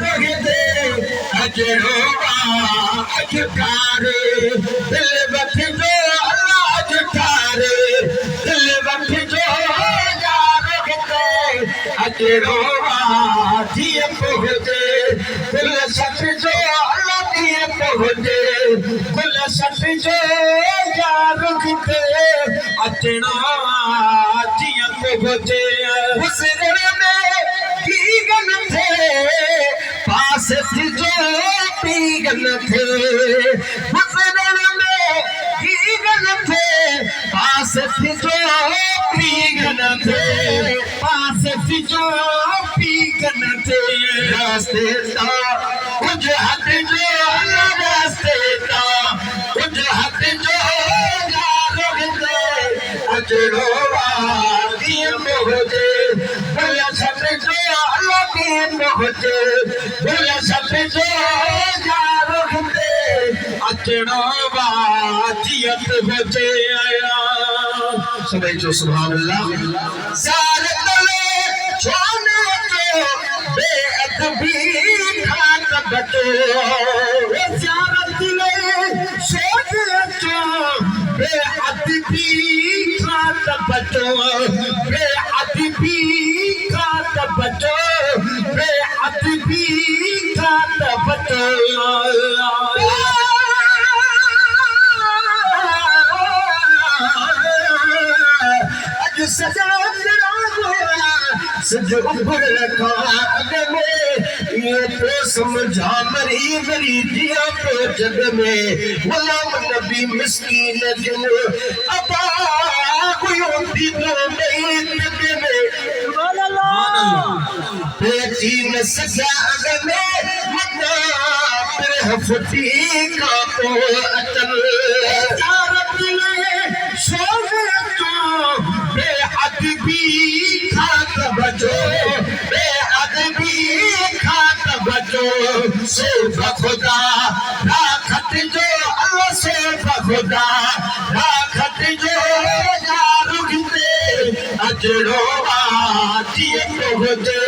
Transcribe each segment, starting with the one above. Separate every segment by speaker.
Speaker 1: पहुँचे अजड़ो अजकारे दिल वठ जो अल्लाह ठारे दिल वठ जो यार खे अजड़ो जीअं पहुँचे दिल सच जो अल्लाह जीअं पहुँचे दिल सच जो यार खे अचणो जीअं पहुँचे हुस्न में कीगन थे पास जो पीगन थे हुस्न में कीगन थे पास जो पीगन थे पास जो पीगन थे रास्ते ता कुछ हद जो रास्ते ता कुछ हद जो अजड़ो जीअं पहुँचे दिल सच जो अल्लाह कीअं पहुँचे दिल सच जो यार खे अचणो जीअं पहुँचे सभई जो सुभान अल्लाह ज़ार तले छोन अचो बेअदबी खां त बचो ज़ार तले छोन अचो बेअदबी बचो बेअदबी खां त बचो बेअदबी खां त बचो अॼु सॼा सिज उभर खां में ये तो समझा मरी मरी जिया तो जग में गुलाम नबी मिस्कीन जिन अबा हुयो दीनो नहीं जग में बेटी न सजा में मना पर फटी का तो अचल चारत ले सोने तो बेअदबी खात बचो बेअदबी खात बचो सिर्फ खुदा राखत जो अल्लाह सिर्फ खुदा राखत जो यार खे अजड़ो जीअं पहुँचे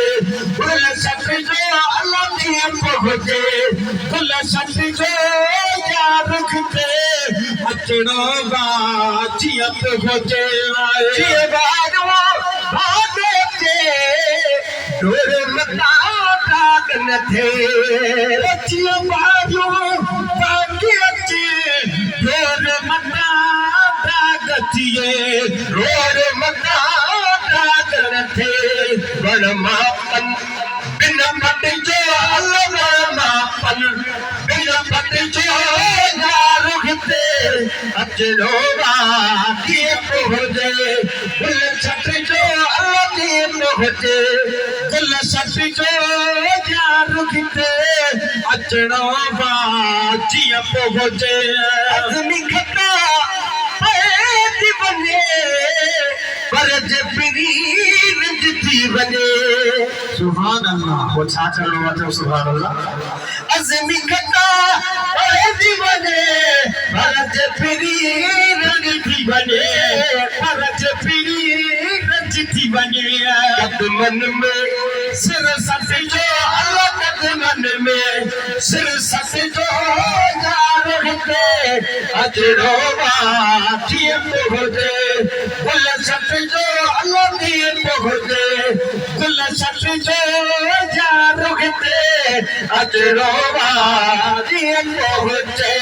Speaker 1: दिल सच जो अल्लाह जीअं पहुँचे दिल सच जो यार खे अचणो जीअं पहुँचे जीअं बाजो भागे डोर मता दाग न थे जीअं बाजो भागे डोर मता दाग थिए डोर मता दाग न थे वण मापन बिन पट जो अल्लाह मापन बिन पट जो यार खे अचणो कीअं पहुँचे दिल सच जो अल्लाह कीअं पहुँचे दिल सच जो यार खे अचणो जीअं पहुँचे आदमी खटा पैदी वञे पर जे पिरी रंज थी वञे सुभान अल्लाह वो छा चवणो आहे सुभान अल्लाह आदमी खटा पैदी वञे पर जे पिरी रंज थी वञे पर जे पिरी रंज थी वञे कदमन में सिर सच जो अल्लाह कदमन में सिर सच जो यार खे अजड़ो जीअं पहुँचे दिल सच जो अल्लाह कीअं पहुँचे दिल सच जो यार खे अजड़ो जीअं पहुँचे